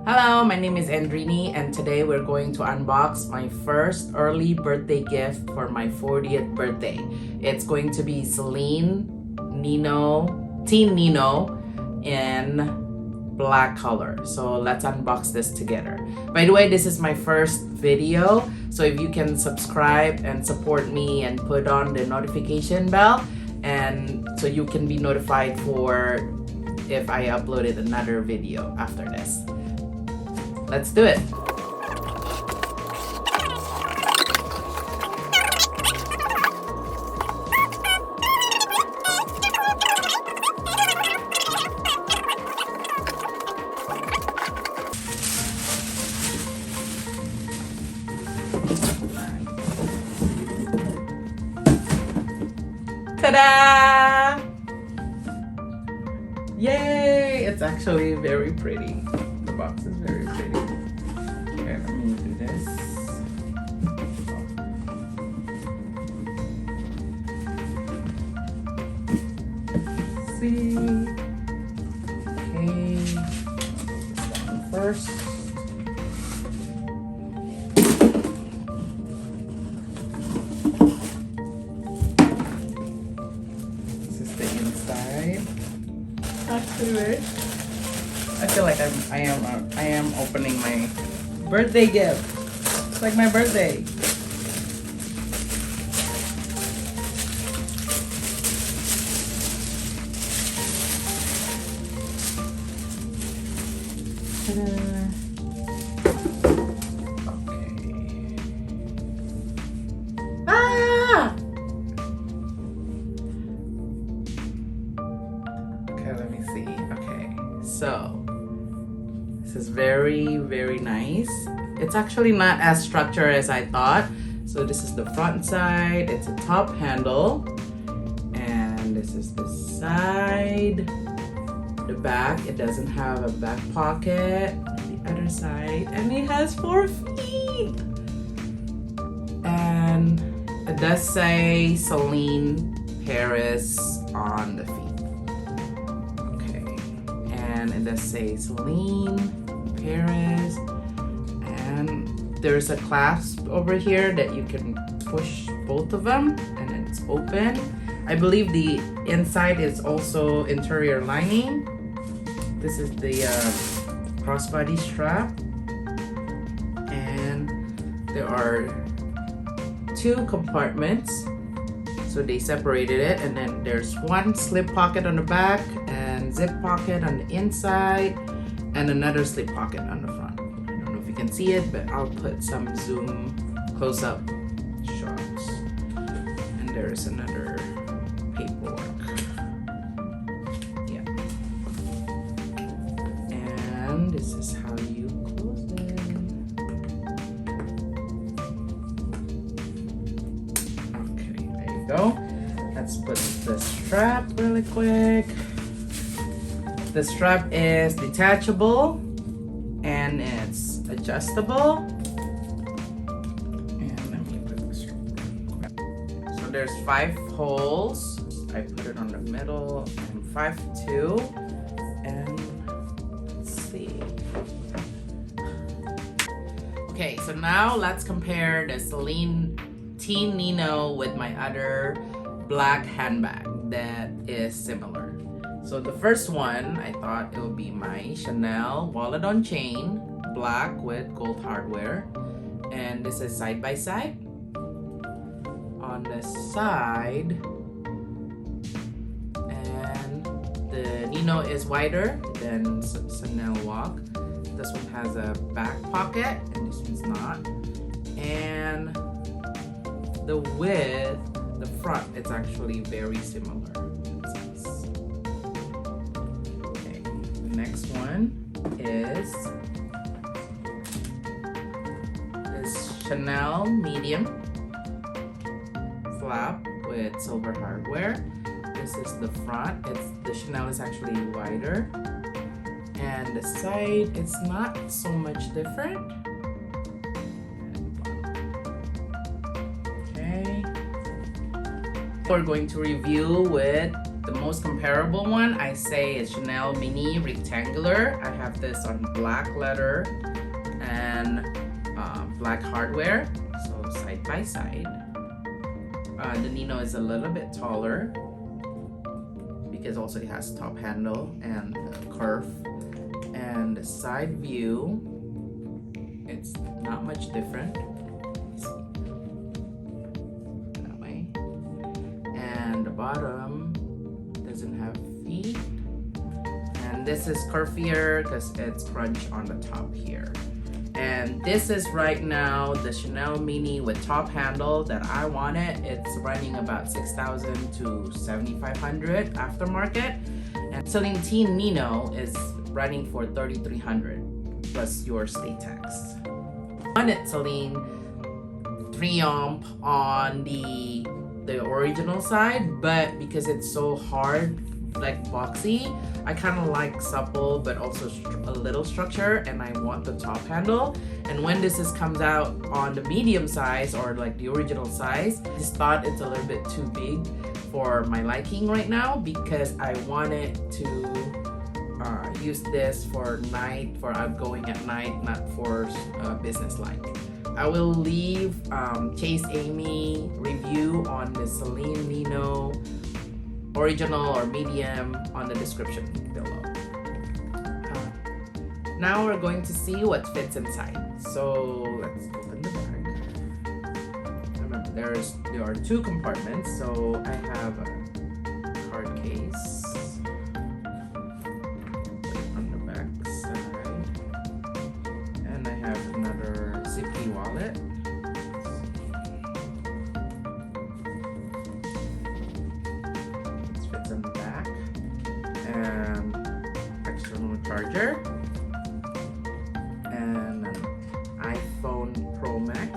Hello, my name is Andrini and today we're going to unbox my first early birthday gift for my 40th birthday. It's going to be CELINE Teen Nino in black color. So let's unbox this together. By the way, this is my first video, so if you can subscribe and support me and put on the notification bell, and so you can be notified for if I uploaded another video after this. Let's do it. Ta-da! Yay! It's actually very pretty. The box is very pretty. Here, let me do this. See? Okay. This one first. This is the inside. Actually, I feel like I am opening my birthday gift. It's like my birthday. Ta-da. Okay. Ah! Okay, let me see. Okay, so this is very, very nice. It's actually not as structured as I thought. So this is the front side. It's a top handle. And this is the side. The back, it doesn't have a back pocket. The other side. And it has 4 feet. And it does say Celine Paris on the feet. Okay. And it does say Celine Paris. And there's a clasp over here that you can push both of them and then it's open. I believe the inside is also interior lining. This is the crossbody strap. And there are 2 compartments. So they separated it, and then there's 1 slip pocket on the back and zip pocket on the inside and another slip pocket on the front. I don't know if you can see it, but I'll put some zoom close-up shots. And there's another paperwork. Yeah. And this is how you close it. Okay, there you go. Let's put the strap really quick. The strap is detachable and it's adjustable. And let me put the strap really quick. So there's 5 holes. I put it on the middle and 5 too. And let's see. Okay, so now let's compare the CELINE Teen Nino with my other black handbag that is similar. So the first one, I thought it would be my Chanel wallet on chain, black with gold hardware. And this is side by side. On the side, and the Nino is wider than Chanel Walk. This one has a back pocket and this one's not. And the width, the front, it's actually very similar. Okay, the next one is this Chanel medium flap with silver hardware. This is the front. The Chanel is actually wider. And the side, it's not so much different. Okay. We're going to review with the most comparable one, I say, is Chanel Mini Rectangular. I have this on black leather and black hardware, so side by side. The Nino is a little bit taller because also it has top handle and curve. And the side view, it's not much different. That way. And the bottom doesn't have feet. And this is curvier because it's crunch on the top here. And this is right now the Chanel Mini with top handle that I wanted. It's running about 6,000 to 7,500 aftermarket. And CELINE Nino is running for 3,300 plus your state tax. I wanted CELINE 3-amp on the original side, but because it's so hard, like boxy, I kind of like supple but also a little structure, and I want the top handle. And when this comes out on the medium size or like the original size, I just thought it's a little bit too big for my liking right now, because I wanted to use this for night, for outgoing at night, not for business like. I will leave Chase Amy review on the CELINE Nino original or medium on the description below. Now we're going to see what fits inside. So let's open the bag. Remember, there are 2 compartments. So I have a card case on the back side, and I have another zippy wallet. On the back, and external charger, and an iPhone Pro Max.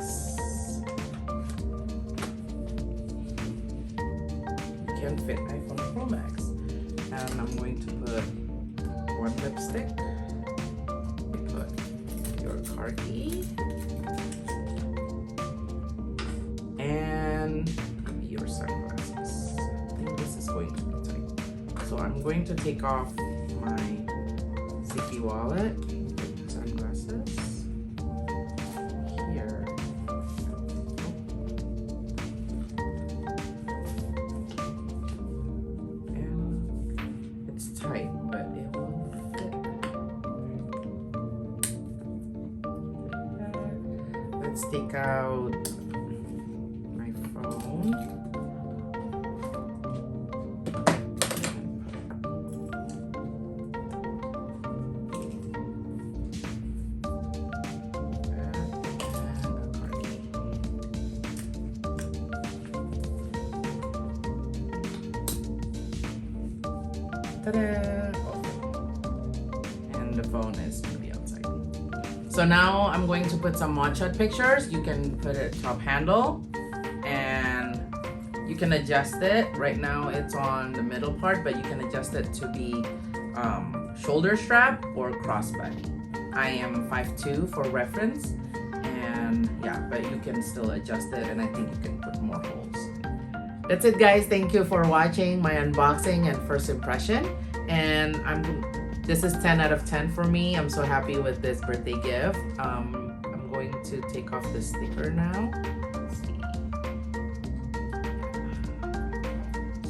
You can fit iPhone Pro Max. And I'm going to put 1 lipstick. You put your car key and your sunglasses. I think this is going to be tight. So I'm going to take off my zippy wallet, sunglasses here, and it's tight, but it will fit. Let's take out my phone. Ta-da! And the phone is going to be outside. So now I'm going to put some mugshot pictures. You can put it top handle, and you can adjust it. Right now it's on the middle part, but you can adjust it to be shoulder strap or crossbody. I am 5'2" for reference, and yeah, but you can still adjust it, and I think you can put more holes. That's it, guys. Thank you for watching my unboxing and first impression. And this is 10 out of 10 for me. I'm so happy with this birthday gift. I'm going to take off the sticker now. Let's see.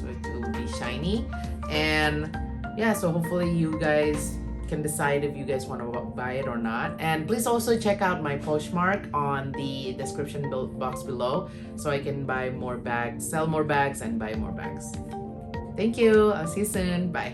So it will be shiny. And yeah, so hopefully you guys can decide if you guys want to buy it or not. And please also check out my Poshmark on the description box below, so I can buy more bags, sell more bags, and buy more bags. Thank you. I'll see you soon. Bye.